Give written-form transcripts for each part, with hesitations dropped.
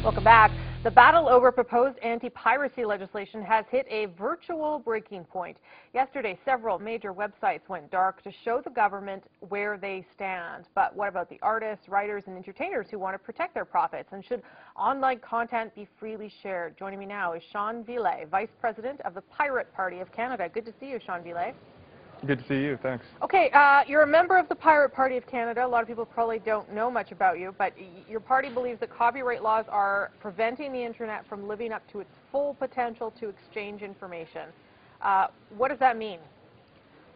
Welcome back. The battle over proposed anti-piracy legislation has hit a virtual breaking point. Yesterday, several major websites went dark to show the government where they stand. But what about the artists, writers, and entertainers who want to protect their profits? And should online content be freely shared? Joining me now is Shawn, Vice President of the Pirate Party of Canada. Good to see you, Shawn. Good to see you, thanks. Okay, you're a member of the Pirate Party of Canada. A lot of people probably don't know much about you, but your party believes that copyright laws are preventing the internet from living up to its full potential to exchange information. What does that mean?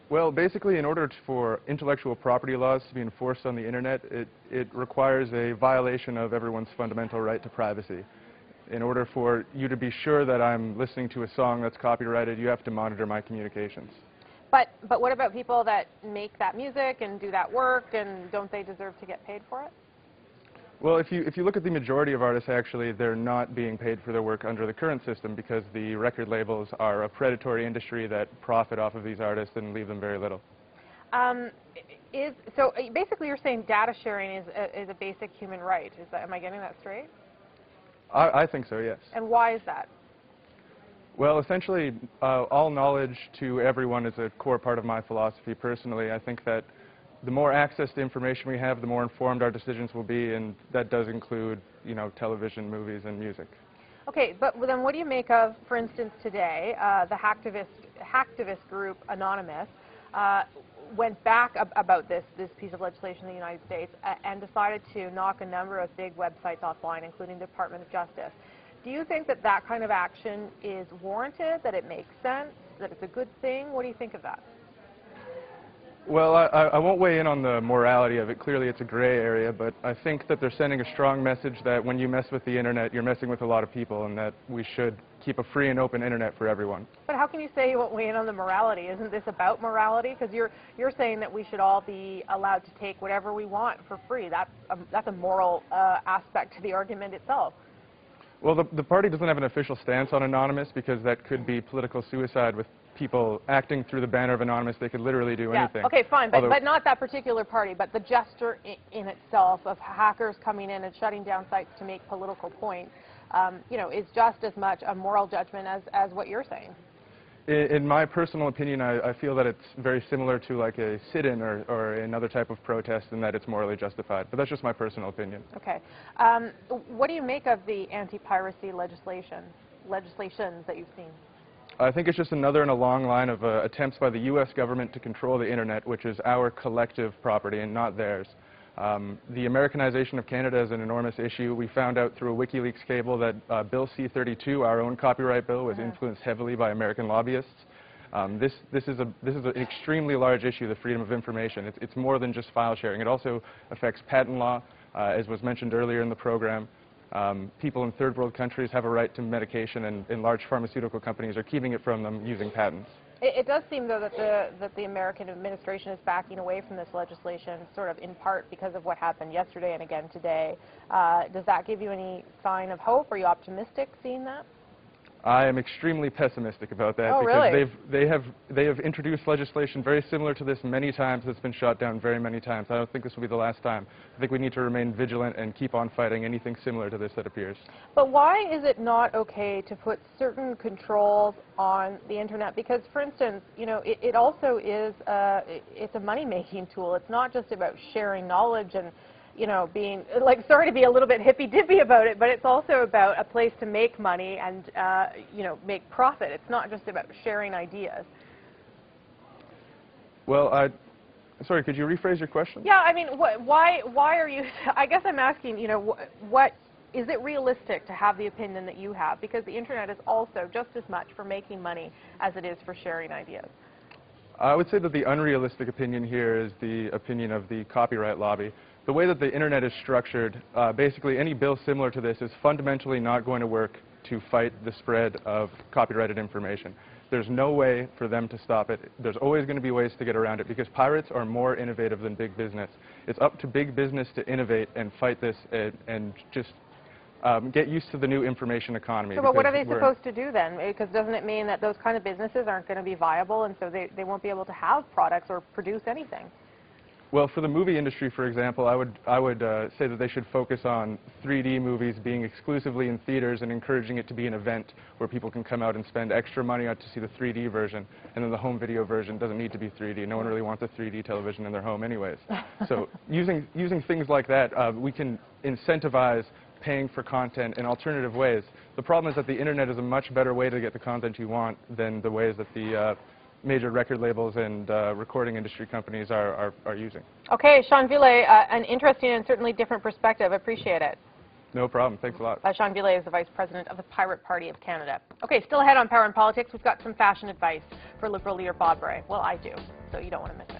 Well, basically, in order for intellectual property laws to be enforced on the internet, it requires a violation of everyone's fundamental right to privacy. In order for you to be sure that I'm listening to a song that's copyrighted, you have to monitor my communications. But what about people that make that music and do that work, and don't they deserve to get paid for it? Well, if you look at the majority of artists, actually, they're not being paid for their work under the current system because the record labels are a predatory industry that profit off of these artists and leave them very little. So basically you're saying data sharing is a basic human right. Am I getting that straight? I think so, yes. And why is that? Well, essentially, all knowledge to everyone is a core part of my philosophy. Personally, I think that the more access to information we have, the more informed our decisions will be, and that does include, television, movies, and music. Okay, but then what do you make of, for instance, today, the hacktivist group Anonymous went back about this piece of legislation in the United States and decided to knock a number of big websites offline, including the Department of Justice. Do you think that that kind of action is warranted, that it makes sense, that it's a good thing? What do you think of that? Well, I won't weigh in on the morality of it. Clearly, it's a gray area, but I think that they're sending a strong message that when you mess with the internet, you're messing with a lot of people, and that we should keep a free and open internet for everyone. But how can you say you won't weigh in on the morality? Isn't this about morality? Because you're saying that we should all be allowed to take whatever we want for free. That's a moral aspect to the argument itself. Well, the party doesn't have an official stance on Anonymous because that could be political suicide with people acting through the banner of Anonymous. They could literally do anything. Okay, fine, but not that particular party, but the gesture in itself of hackers coming in and shutting down sites to make political points, is just as much a moral judgment as what you're saying. In my personal opinion, I feel that it's very similar to like a sit-in or another type of protest, and that it's morally justified. But that's just my personal opinion. Okay. What do you make of the anti-piracy legislations that you've seen? I think it's just another in a long line of attempts by the U.S. government to control the internet, which is our collective property and not theirs. The Americanization of Canada is an enormous issue. We found out through a WikiLeaks cable that Bill C-32, our own copyright bill, was influenced heavily by American lobbyists. This is an extremely large issue, the freedom of information. It's more than just file sharing. It also affects patent law, as was mentioned earlier in the program. People in third world countries have a right to medication, and large pharmaceutical companies are keeping it from them using patents. It does seem, though, that the American administration is backing away from this legislation, sort of in part because of what happened yesterday and again today. Does that give you any sign of hope? Are you optimistic seeing that? I am extremely pessimistic about that because they have introduced legislation very similar to this many times. It's been shot down very many times. I don't think this will be the last time. I think we need to remain vigilant and keep on fighting anything similar to this that appears. But why is it not okay to put certain controls on the internet? Because, for instance, it also is it's a money-making tool. It's not just about sharing knowledge and being, sorry to be a little bit hippy-dippy about it, but it's also about a place to make money and, make profit. It's not just about sharing ideas. Well, sorry, could you rephrase your question? Yeah, I mean, why are you, I guess I'm asking, what, is it realistic to have the opinion that you have? Because the internet is also just as much for making money as it is for sharing ideas. I would say that the unrealistic opinion here is the opinion of the copyright lobby. The way that the internet is structured, basically any bill similar to this is fundamentally not going to work to fight the spread of copyrighted information. There's no way for them to stop it. There's always going to be ways to get around it because pirates are more innovative than big business. It's up to big business to innovate and fight this and just get used to the new information economy. So, but what are they supposed to do then? Because doesn't it mean that those kind of businesses aren't going to be viable and so they won't be able to have products or produce anything? Well, for the movie industry, for example, I would say that they should focus on 3D movies being exclusively in theaters and encouraging it to be an event where people can come out and spend extra money out to see the 3D version, and then the home video version doesn't need to be 3D. No one really wants a 3D television in their home anyways. So using things like that, we can incentivize paying for content in alternative ways. The problem is that the internet is a much better way to get the content you want than the ways that the major record labels and recording industry companies are using. Okay, Shawn, an interesting and certainly different perspective. Appreciate it. No problem. Thanks a lot. Shawn is the Vice President of the Pirate Party of Canada. Okay, still ahead on Power and Politics, we've got some fashion advice for Liberal leader Bob Rae. Well, I do, so you don't want to miss it.